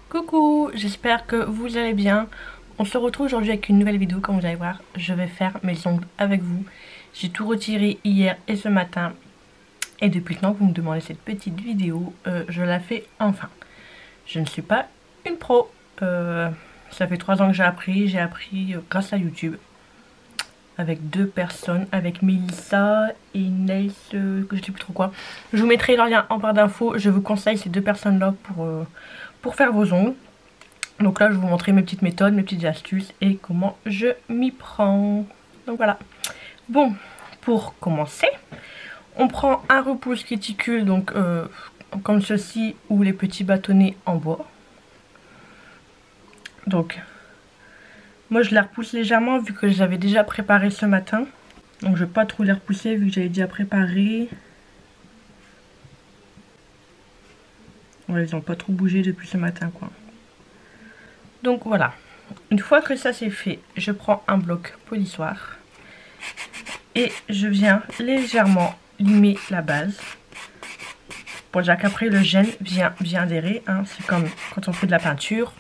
Coucou, j'espère que vous allez bien. On se retrouve aujourd'hui avec une nouvelle vidéo. Comme vous allez voir, je vais faire mes ongles avec vous. J'ai tout retiré hier et ce matin. Et depuis le temps que vous me demandez cette petite vidéo, je la fais enfin. Je ne suis pas une pro. Ça fait 3 ans que j'ai appris grâce à YouTube. Avec 2 personnes, avec Melissa et Nails, que je sais plus trop quoi. Je vous mettrai leur lien en barre d'infos. Je vous conseille ces 2 personnes-là pour faire vos ongles. Donc là, je vais vous montrer mes petites méthodes, mes petites astuces et comment je m'y prends. Donc voilà. Bon, pour commencer, on prend un repousse réticule, donc comme ceci, ou les petits bâtonnets en bois. Donc, moi je les repousse légèrement vu que j'avais déjà préparé ce matin. Donc je vais pas trop les repousser vu que j'avais déjà préparé. Ouais, ils n'ont pas trop bougé depuis ce matin quoi. Donc voilà. Une fois que ça c'est fait, je prends un bloc polissoir. Et je viens légèrement limer la base. Bon, déjà qu'après le gel vient bien adhérer, hein. C'est comme quand on fait de la peinture.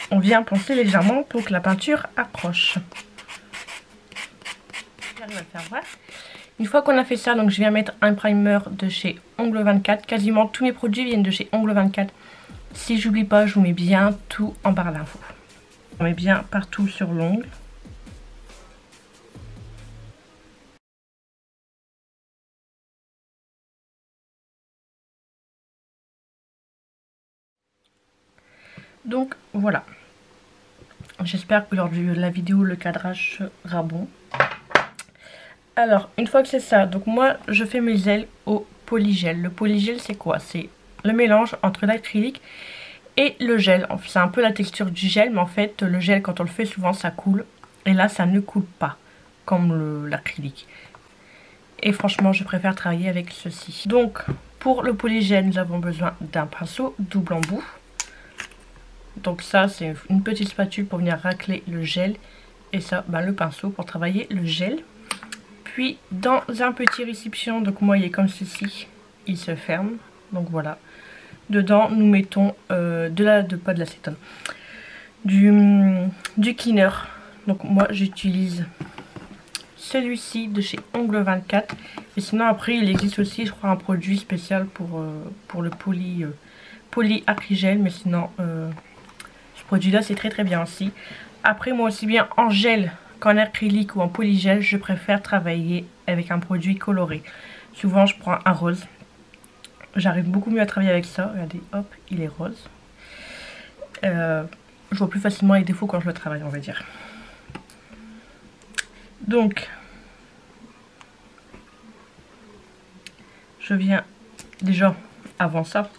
On vient poncer légèrement pour que la peinture accroche. J'arrive à le faire voir. Une fois qu'on a fait ça, donc je viens mettre un primer de chez Ongle 24. Quasiment tous mes produits viennent de chez Ongle 24. Si j'oublie pas, je vous mets bien tout en barre d'infos. On met bien partout sur l'ongle. Donc voilà. J'espère que lors de la vidéo, le cadrage sera bon. Alors, une fois que c'est ça, donc moi, je fais mes ailes au polygel. Le polygel, c'est quoi? C'est le mélange entre l'acrylique et le gel. C'est un peu la texture du gel, mais en fait, le gel, quand on le fait, souvent, ça coule. Et là, ça ne coule pas, comme l'acrylique. Et franchement, je préfère travailler avec ceci. Donc, pour le polygel, nous avons besoin d'un pinceau double embout. Donc ça, c'est une petite spatule pour venir racler le gel. Et ça, le pinceau pour travailler le gel. Puis dans un petit récipient, donc moi il est comme ceci, il se ferme, donc voilà. Dedans nous mettons pas de l'acétone, du cleaner. Donc moi j'utilise celui-ci de chez Ongle 24. Et sinon après il existe aussi je crois un produit spécial pour le poly acrygel. Mais sinon ce produit là c'est très bien aussi. Après moi aussi bien en gel qu'en acrylique ou en polygel, je préfère travailler avec un produit coloré. Souvent je prends un rose. J'arrive beaucoup mieux à travailler avec ça. Regardez, hop, il est rose. Je vois plus facilement les défauts quand je le travaille, on va dire. Donc, je viens déjà, avant ça,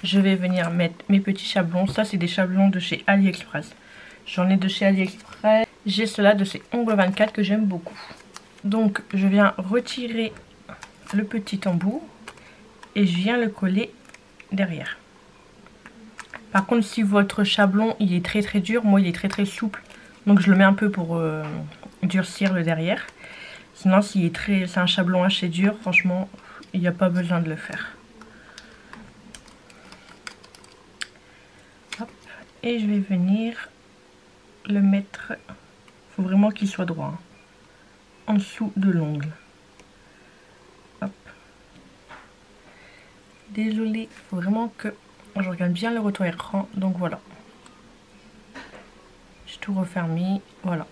je vais venir mettre mes petits chablons. Ça, c'est des chablons de chez AliExpress. J'en ai de chez AliExpress. J'ai cela de chez Ongle 24 que j'aime beaucoup. Donc, je viens retirer le petit embout et je viens le coller derrière. Par contre, si votre chablon il est très dur, moi il est très souple, donc je le mets un peu pour durcir le derrière. Sinon, s'il est c'est un chablon assez dur, franchement, il n'y a pas besoin de le faire. Hop. Et je vais venir le mettre, il faut vraiment qu'il soit droit, hein, en dessous de l'ongle. Désolée, il faut vraiment que je regarde bien le retour écran, donc voilà. J'ai tout refermé, voilà.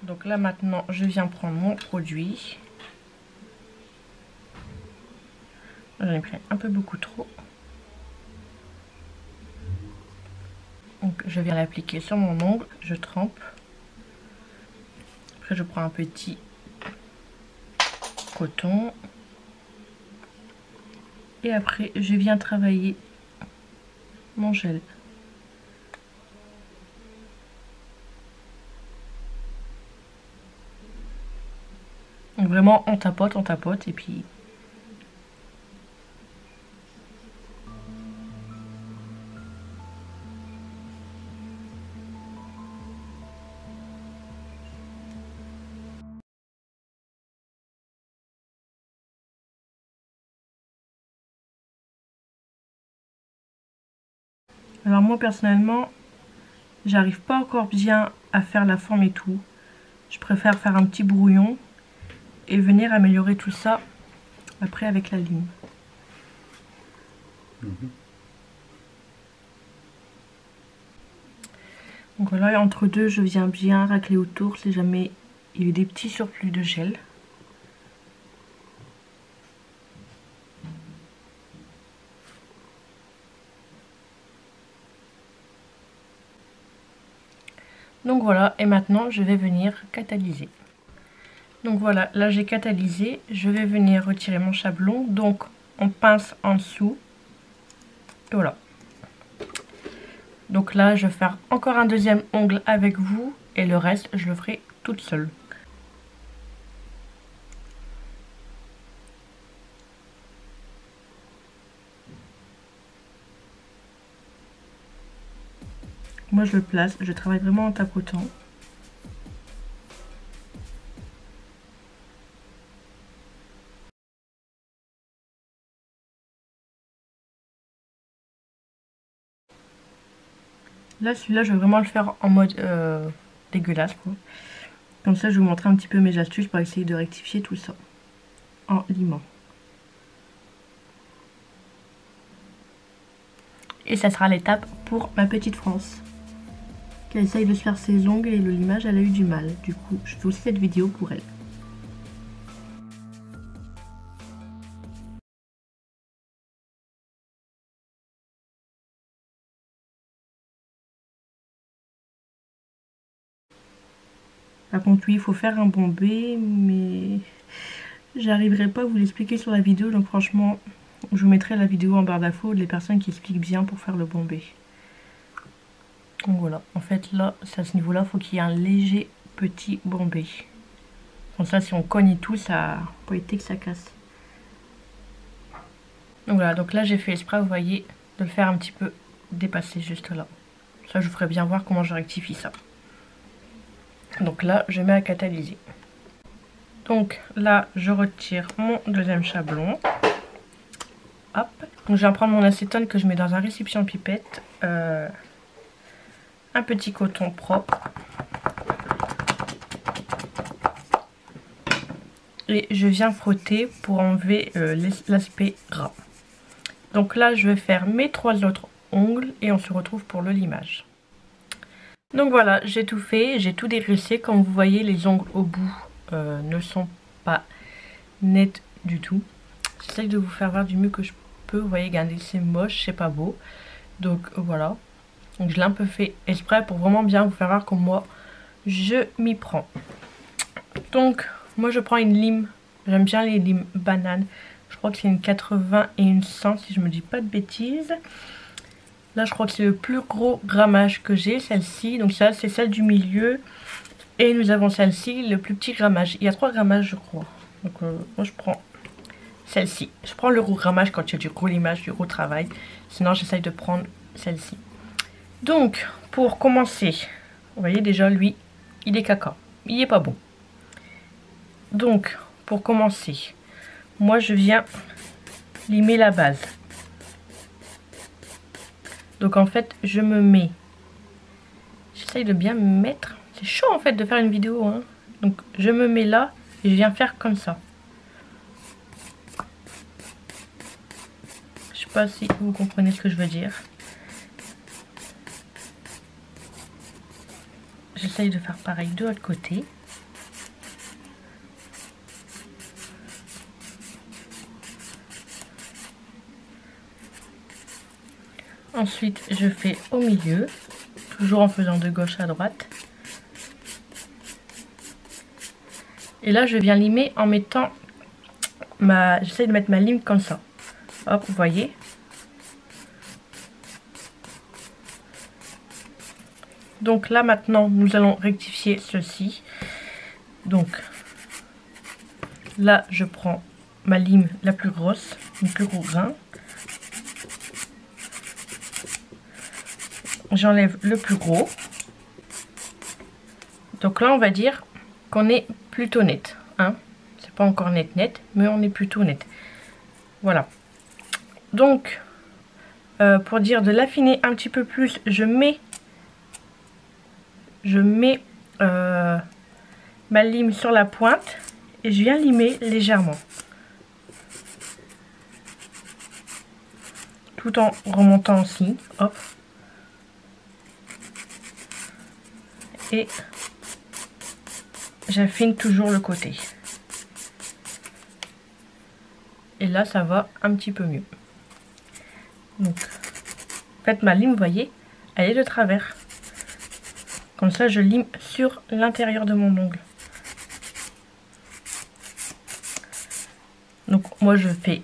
Donc là maintenant, je viens prendre mon produit. J'en ai pris un peu beaucoup trop. Donc je viens l'appliquer sur mon ongle, je trempe. Après je prends un petit coton. Et après je viens travailler mon gel. Donc vraiment on tapote et puis Alors moi personnellement, j'arrive pas encore bien à faire la forme et tout. Je préfère faire un petit brouillon et venir améliorer tout ça après avec la lime. Donc voilà, entre deux, je viens bien racler autour si jamais il y a eu des petits surplus de gel. Donc voilà, et maintenant je vais venir catalyser. Donc voilà, là j'ai catalysé, je vais venir retirer mon chablon, donc on pince en dessous, et voilà. Donc là je vais faire encore un deuxième ongle avec vous, et le reste je le ferai toute seule. Moi je le place, je travaille vraiment en tapotant. Là celui-là je vais vraiment le faire en mode dégueulasse quoi. Comme ça je vais vous montrer un petit peu mes astuces pour essayer de rectifier tout ça en limant. Et ça sera l'étape pour ma petite France, qui essaye de se faire ses ongles et le limage elle a eu du mal. Du coup je fais aussi cette vidéo pour elle. Par contre oui il faut faire un bombé, mais j'arriverai pas à vous l'expliquer sur la vidéo, donc franchement je vous mettrai la vidéo en barre d'infos les personnes qui expliquent bien pour faire le bombé. Donc voilà, en fait là c'est à ce niveau là, faut qu'il y ait un léger petit bombé. Comme ça si on cogne et tout, ça peut éviter que ça casse. Donc voilà, donc là j'ai fait exprès, vous voyez, de le faire un petit peu dépasser juste là. Ça je vous ferai bien voir comment je rectifie ça. Donc là je mets à catalyser. Donc là je retire mon deuxième chablon. Hop. Donc je vais prendre mon acétone que je mets dans un récipient pipette. Un petit coton propre. Et je viens frotter pour enlever l'aspect gras. Donc là je vais faire mes 3 autres ongles et on se retrouve pour le limage. Donc voilà, j'ai tout fait, j'ai tout dégraissé. Comme vous voyez, les ongles au bout ne sont pas nets du tout. J'essaie de vous faire voir du mieux que je peux. Vous voyez, regardez, c'est moche, c'est pas beau. Donc voilà. Donc je l'ai un peu fait exprès pour vraiment bien vous faire voir comme moi je m'y prends. Donc moi je prends une lime. J'aime bien les limes bananes. Je crois que c'est une 80 et une 100 si je me dis pas de bêtises. Là je crois que c'est le plus gros grammage que j'ai, celle-ci. Donc ça c'est celle du milieu. Et nous avons celle-ci, le plus petit grammage. Il y a 3 grammages je crois. Donc moi je prends celle-ci. Je prends le gros grammage quand il y a du gros limage, du gros travail. Sinon j'essaye de prendre celle-ci. Donc pour commencer, vous voyez déjà lui, il est caca. Il est pas bon. Donc pour commencer, moi je viens limer la base. Donc en fait je me mets, j'essaye de bien me mettre, c'est chaud en fait de faire une vidéo hein. Donc je me mets là et je viens faire comme ça. Je sais pas si vous comprenez ce que je veux dire. J'essaye de faire pareil de l'autre côté. Ensuite je fais au milieu, toujours en faisant de gauche à droite. Et là je viens limer en mettant j'essaie de mettre ma lime comme ça. Hop, vous voyez. Donc là maintenant nous allons rectifier ceci. Donc là je prends ma lime la plus grosse, le plus gros grain. J'enlève le plus gros. Donc là on va dire qu'on est plutôt net. Hein. C'est pas encore net net, mais on est plutôt net. Voilà. Donc pour dire de l'affiner un petit peu plus, je mets ma lime sur la pointe et je viens limer légèrement. Tout en remontant aussi, hop. Et j'affine toujours le côté. Et là, ça va un petit peu mieux. Donc, en fait, ma lime, vous voyez, elle est de travers. Comme ça, je lime sur l'intérieur de mon ongle. Donc, moi, je fais,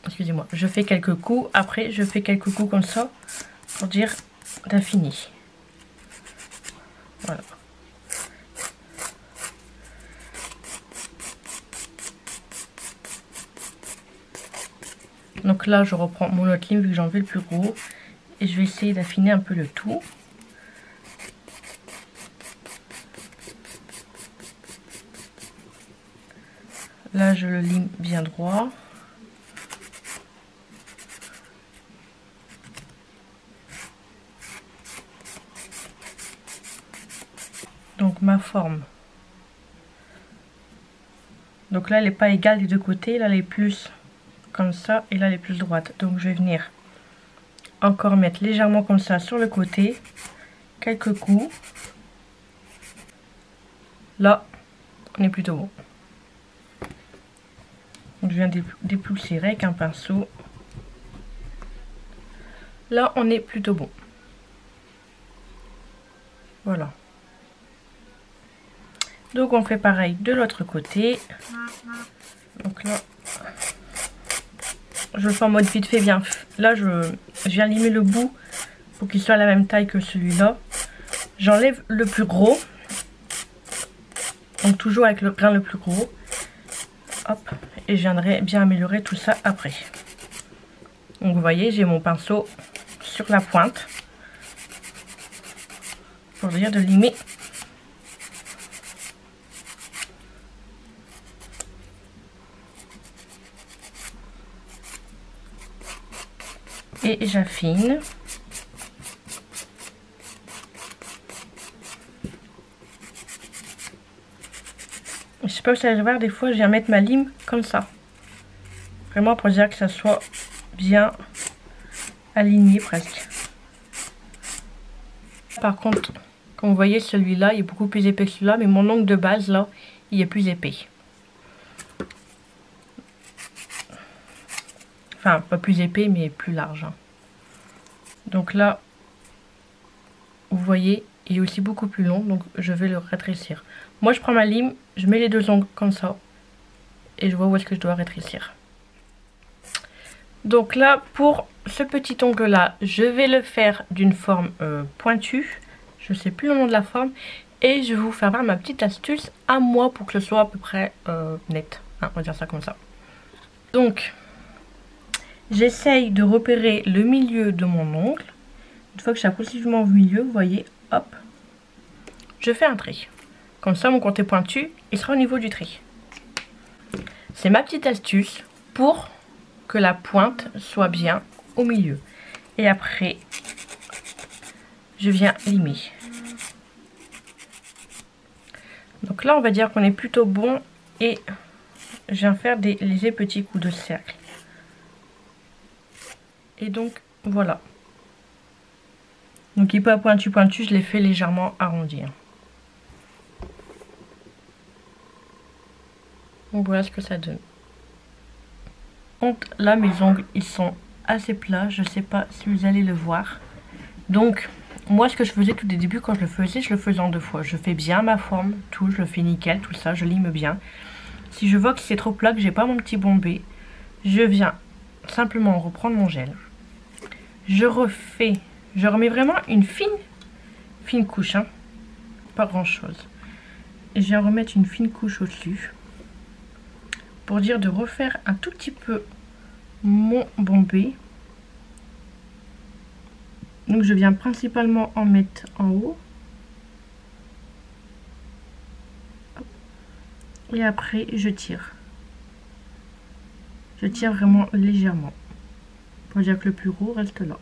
excusez-moi, je fais quelques coups. Après, je fais quelques coups comme ça pour dire d'affiner. Voilà. Donc là, je reprends mon autre lime vu que j'ai enlevé le plus gros. Et je vais essayer d'affiner un peu le tout. Là, je le lime bien droit. Donc ma forme. Donc là, elle n'est pas égale des deux côtés. Là, elle est plus comme ça et là, elle est plus droite. Donc je vais venir encore mettre légèrement comme ça sur le côté. Quelques coups. Là, on est plutôt bon. Donc, je viens dépoussiérer avec un pinceau. Là, on est plutôt bon. Voilà. Donc, on fait pareil de l'autre côté. Donc là, je le fais en mode vite fait bien. Là, je viens limer le bout pour qu'il soit à la même taille que celui-là. J'enlève le plus gros. Donc, toujours avec le grain le plus gros. Hop. Et je viendrai bien améliorer tout ça après. Donc, vous voyez, j'ai mon pinceau sur la pointe. Pour dire de limer. Et j'affine. Je sais pas si vous allez voir, des fois je viens mettre ma lime comme ça. Vraiment pour dire que ça soit bien aligné presque. Par contre, comme vous voyez, celui-là il est beaucoup plus épais que celui-là, mais mon ongle de base là, il est plus épais. Enfin, pas plus épais, mais plus large. Hein. Donc là, vous voyez, il est aussi beaucoup plus long, donc je vais le rétrécir. Moi, je prends ma lime, je mets les deux ongles comme ça, et je vois où est-ce que je dois rétrécir. Donc là, pour ce petit ongle-là, je vais le faire d'une forme pointue. Je ne sais plus le nom de la forme. Et je vais vous faire voir ma petite astuce à moi pour que ce soit à peu près net. Hein, on va dire ça comme ça. Donc, j'essaye de repérer le milieu de mon ongle. Une fois que j'ai approximativement au milieu, vous voyez, hop, je fais un trait. Comme ça, mon côté pointu, il sera au niveau du trait. C'est ma petite astuce pour que la pointe soit bien au milieu. Et après, je viens limer. Donc là, on va dire qu'on est plutôt bon et je viens faire des légers petits coups de cercle. Et donc, voilà. Donc, il n'est pas pointu, je l'ai fait légèrement arrondir. Donc, voilà ce que ça donne. Donc, là, mes ongles, ils sont assez plats. Je ne sais pas si vous allez le voir. Donc, moi, ce que je faisais tout au début, quand je le faisais en deux fois. Je fais bien ma forme, tout, je le fais nickel, tout ça, je lime bien. Si je vois que c'est trop plat, que j'ai pas mon petit bombé, je viens simplement reprendre mon gel. Je remets vraiment une fine couche, hein, pas grand chose. Et je viens remettre une fine couche au-dessus. Pour dire de refaire un tout petit peu mon bombé. Donc je viens principalement en mettre en haut. Et après je tire. Je tire vraiment légèrement. pour dire que le plus gros reste là.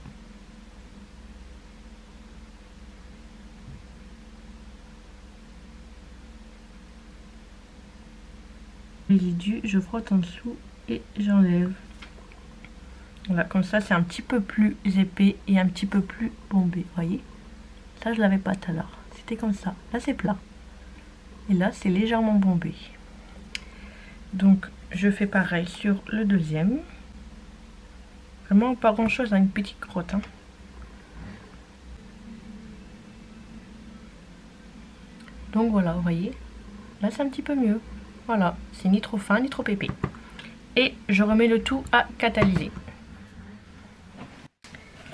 Résidu, je frotte en dessous et j'enlève. Voilà, comme ça c'est un petit peu plus épais et un petit peu plus bombé, voyez. Ça je l'avais pas tout à l'heure, c'était comme ça. Là c'est plat et là c'est légèrement bombé. Donc je fais pareil sur le deuxième. Vraiment pas grand chose, hein, une petite crotte. Hein. Donc voilà, vous voyez, là c'est un petit peu mieux. Voilà, c'est ni trop fin ni trop épais. Et je remets le tout à catalyser.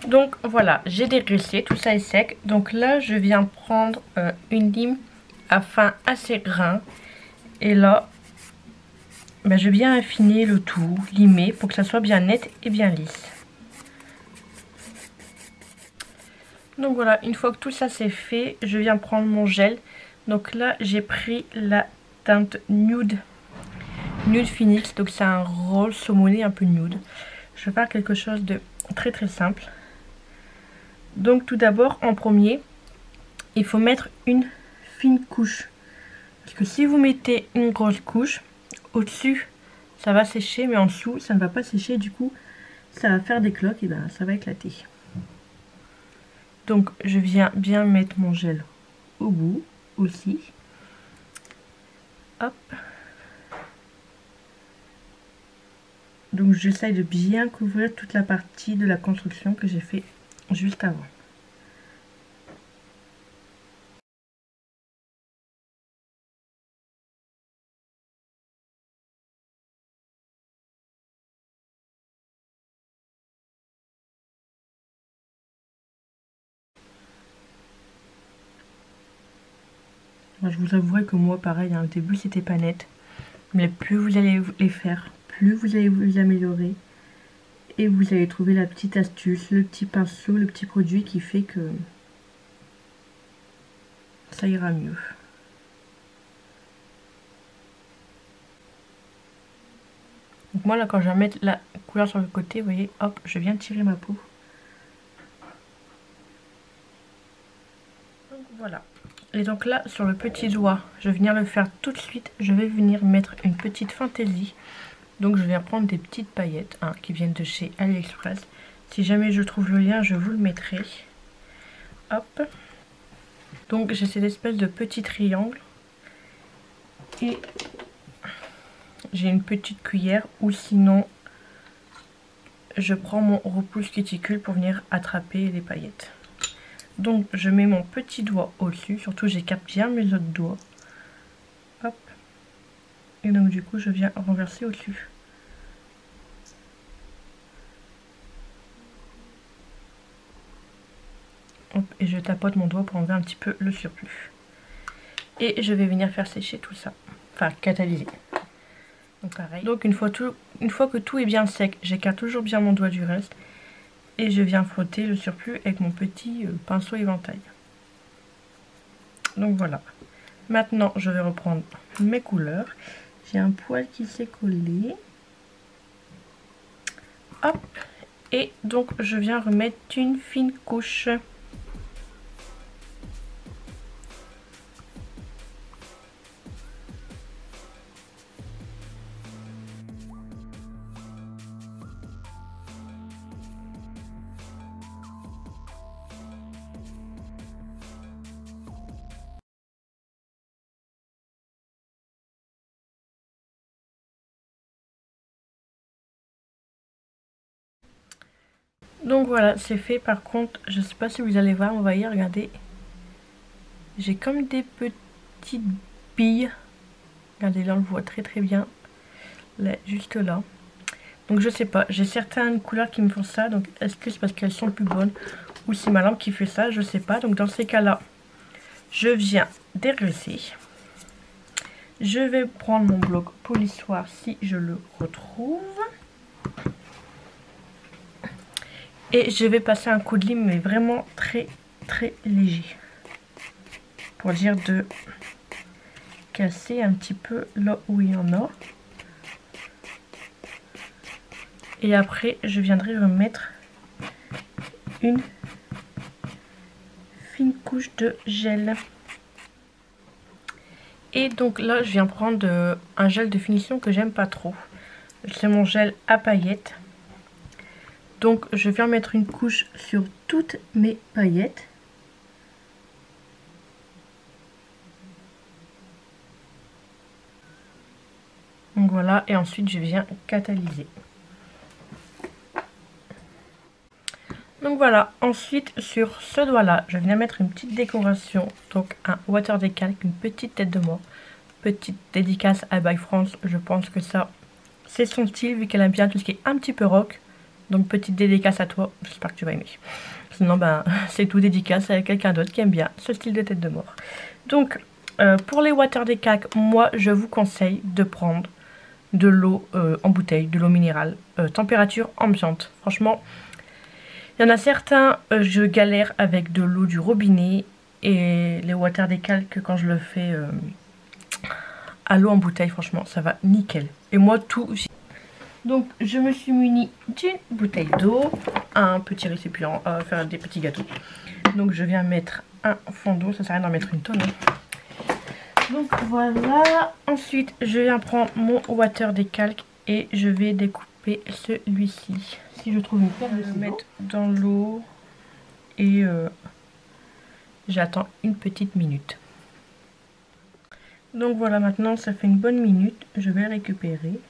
Donc voilà, j'ai dégraissé, tout ça est sec. Donc là, je viens prendre une lime à fin assez grain. Et là, ben, je viens affiner le tout, limer pour que ça soit bien net et bien lisse. Donc voilà, une fois que tout ça c'est fait, je viens prendre mon gel. Donc là, j'ai pris la teinte Nude Phoenix. Donc c'est un rose saumoné un peu nude. Je vais faire quelque chose de très très simple. Donc tout d'abord, en premier, il faut mettre une fine couche. Parce que si vous mettez une grosse couche, au-dessus, ça va sécher, mais en dessous, ça ne va pas sécher. Du coup, ça va faire des cloques et ben, ça va éclater. Donc je viens bien mettre mon gel au bout aussi. Hop. Donc j'essaye de bien couvrir toute la partie de la construction que j'ai fait juste avant. Alors, je vous avouerai que moi pareil, hein, au début c'était pas net. Mais plus vous allez les faire, plus vous allez vous améliorer. Et vous allez trouver la petite astuce, le petit pinceau, le petit produit qui fait que ça ira mieux. Donc moi là quand je vais mettre la couleur sur le côté, vous voyez, hop, je viens tirer ma peau. Donc voilà. Et donc là sur le petit doigt, je vais venir le faire tout de suite. Je vais venir mettre une petite fantaisie. Donc je viens prendre des petites paillettes hein, qui viennent de chez AliExpress. Si jamais je trouve le lien, je vous le mettrai. Hop. Donc j'ai cette espèce de petit triangle. Et j'ai une petite cuillère ou sinon je prends mon repousse cuticule pour venir attraper les paillettes. Donc je mets mon petit doigt au-dessus, surtout j'écarte bien mes autres doigts. Hop. Et donc du coup je viens renverser au-dessus. Hop, et je tapote mon doigt pour enlever un petit peu le surplus. Et je vais venir faire sécher tout ça. Enfin catalyser. Donc pareil. Donc une fois que tout est bien sec, j'écarte toujours bien mon doigt du reste. Et je viens frotter le surplus avec mon petit pinceau éventail. Donc voilà. Maintenant je vais reprendre mes couleurs. J'ai un poil qui s'est collé. Hop. Et donc je viens remettre une fine couche. Donc voilà, c'est fait. Par contre, je sais pas si vous allez voir, on va y regarder. J'ai comme des petites billes. Regardez, là on le voit très très bien. Là, juste là. Donc je sais pas, j'ai certaines couleurs qui me font ça. Donc est-ce que c'est parce qu'elles sont plus bonnes ou c'est ma lampe qui fait ça, je sais pas. Donc dans ces cas-là, je viens dégraisser. Je vais prendre mon bloc polissoir si je le retrouve. Et je vais passer un coup de lime, mais vraiment très très léger. Pour dire de casser un petit peu là où il y en a. Et après je viendrai remettre une fine couche de gel. Et donc là je viens prendre un gel de finition que j'aime pas trop. C'est mon gel à paillettes. Donc je viens mettre une couche sur toutes mes paillettes. Donc voilà, et ensuite je viens catalyser. Donc voilà, ensuite sur ce doigt là, je viens mettre une petite décoration, donc un water décalque, une petite tête de mort, petite dédicace à By France. Je pense que ça, c'est son style vu qu'elle aime bien tout ce qui est un petit peu rock. Donc petite dédicace à toi, j'espère que tu vas aimer. Sinon ben c'est tout, dédicace à quelqu'un d'autre qui aime bien ce style de tête de mort. Donc pour les water décalques, moi je vous conseille de prendre de l'eau en bouteille, de l'eau minérale, température ambiante. Franchement, il y en a certains, je galère avec de l'eau du robinet, et les water décalques quand je le fais à l'eau en bouteille, franchement ça va nickel. Et moi tout. Donc je me suis munie d'une bouteille d'eau, un petit récipient à faire des petits gâteaux. Donc je viens mettre un fond d'eau, ça sert à rien d'en mettre une tonne. Donc voilà, ensuite je viens prendre mon water décalque et je vais découper celui-ci. Si je trouve une paire de ciseaux, mettre dans l'eau et j'attends une petite minute. Donc voilà, maintenant ça fait une bonne minute, je vais le récupérer.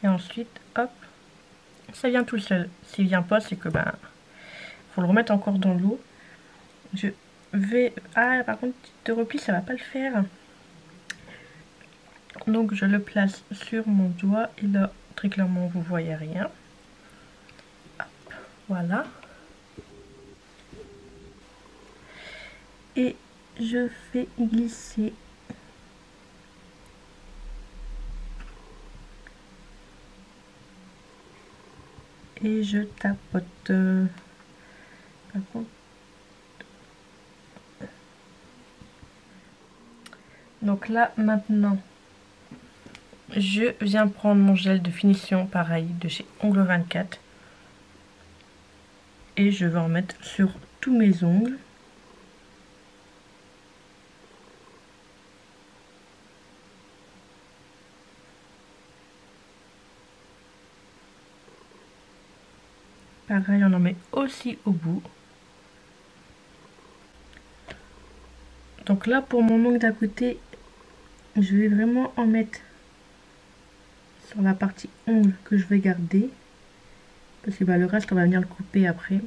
Et ensuite, hop, ça vient tout seul. S'il vient pas, c'est que ben, faut le remettre encore dans l'eau. Je vais... Ah, par contre, de repli, ça va pas le faire. Donc, je le place sur mon doigt. Et là, très clairement, vous voyez rien. Hop, voilà. Et je fais glisser. Et je tapote. Par contre. Donc là maintenant, je viens prendre mon gel de finition pareil de chez Ongles 24. Et je vais en mettre sur tous mes ongles. Pareil, on en met aussi au bout. Donc là, pour mon ongle d'à côté, je vais vraiment en mettre sur la partie ongle que je vais garder. Parce que bah, le reste, on va venir le couper après.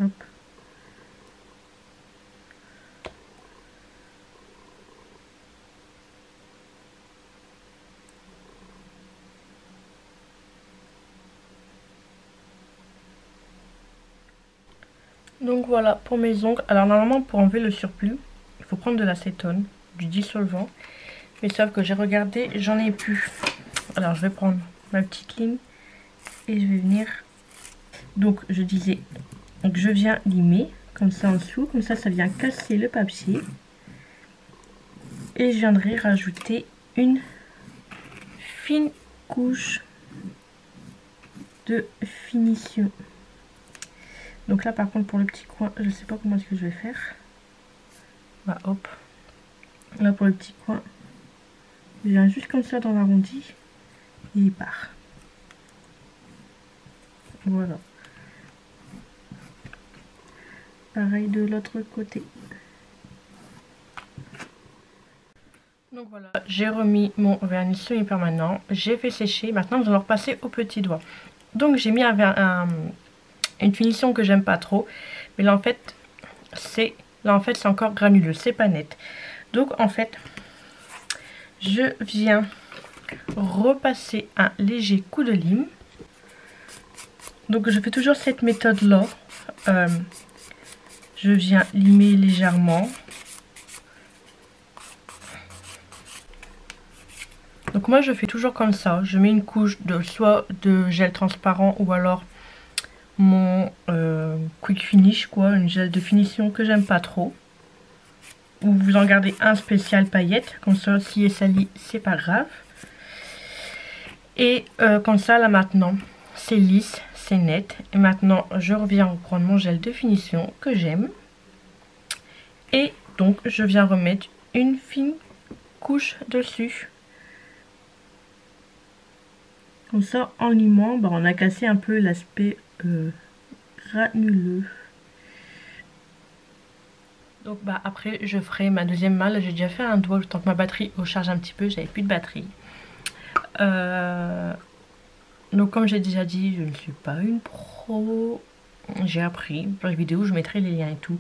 Hop. Donc voilà pour mes ongles. Alors normalement pour enlever le surplus, il faut prendre de l'acétone, du dissolvant. Mais sauf que j'ai regardé, j'en ai plus. Alors je vais prendre ma petite ligne et je vais venir. Donc je disais, donc je viens limer comme ça en dessous, comme ça vient casser le papier. Et je viendrai rajouter une fine couche de finition. Donc là par contre pour le petit coin, je sais pas comment est-ce que je vais faire. Bah hop. Là pour le petit coin, je viens juste comme ça dans l'arrondi et il part. Voilà. Pareil de l'autre côté. Donc voilà, j'ai remis mon vernis semi-permanent, j'ai fait sécher, maintenant nous allons repasser au petit doigt. Donc j'ai mis une finition que j'aime pas trop, mais là en fait c'est encore granuleux, c'est pas net. Donc en fait je viens repasser un léger coup de lime. Donc je fais toujours cette méthode là, je viens limer légèrement. Donc moi je fais toujours comme ça, je mets une couche de soit de gel transparent ou alors mon quick finish quoi, une gel de finition que j'aime pas trop. Ou vous en gardez un spécial paillettes, comme ça s'il est sali c'est pas grave. Et comme ça là maintenant c'est lisse, c'est net. Et maintenant je reviens reprendre mon gel de finition que j'aime. Et donc je viens remettre une fine couche dessus. Comme ça en limant, on a cassé un peu l'aspect granuleux. Donc après je ferai ma deuxième main. Là j'ai déjà fait un doigt le temps que ma batterie recharge un petit peu, j'avais plus de batterie. Donc comme j'ai déjà dit, je ne suis pas une pro. J'ai appris dans les vidéos, je mettrai les liens et tout.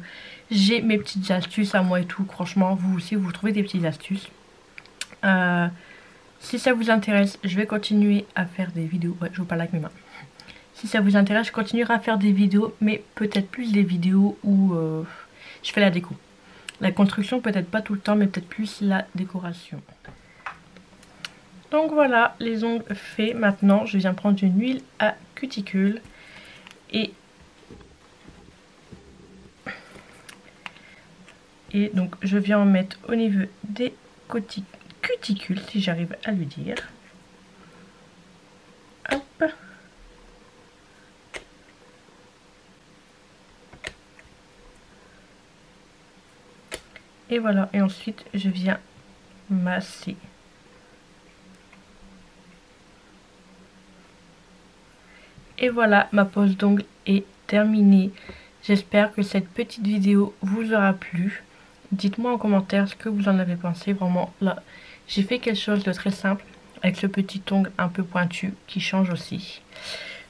J'ai mes petites astuces à moi et tout. Franchement, vous aussi, vous trouvez des petites astuces. Si ça vous intéresse, je vais continuer à faire des vidéos. Ouais, je vous parle avec mes mains. Si ça vous intéresse, je continuerai à faire des vidéos, mais peut-être plus des vidéos où je fais la déco. La construction, peut-être pas tout le temps, mais peut-être plus la décoration. Donc voilà, les ongles faits. Maintenant, je viens prendre une huile à cuticule et donc je viens en mettre au niveau des cuticules, si j'arrive à le dire. Hop. Et voilà, et ensuite je viens masser. Et voilà, ma pose d'ongles est terminée. J'espère que cette petite vidéo vous aura plu. Dites-moi en commentaire ce que vous en avez pensé. Vraiment, là, j'ai fait quelque chose de très simple avec ce petit ongle un peu pointu qui change aussi.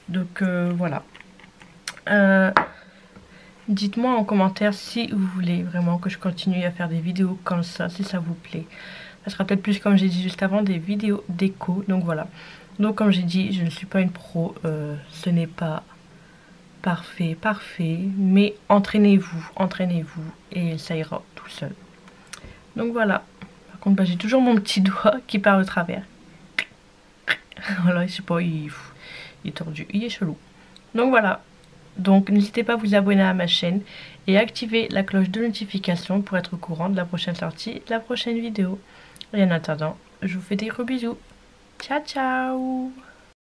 Donc voilà. Dites-moi en commentaire si vous voulez vraiment que je continue à faire des vidéos comme ça, si ça vous plaît. Ça sera peut-être plus, comme j'ai dit juste avant, des vidéos déco. Donc voilà. Donc comme j'ai dit, je ne suis pas une pro. Ce n'est pas parfait, mais entraînez-vous et ça ira tout seul. Donc voilà. Par contre, j'ai toujours mon petit doigt qui part au travers. Voilà, je sais pas, il est tordu, il est chelou. Donc voilà. Donc n'hésitez pas à vous abonner à ma chaîne et activer la cloche de notification pour être au courant de la prochaine sortie, de la prochaine vidéo. Et en attendant, je vous fais des gros bisous. Ciao ciao.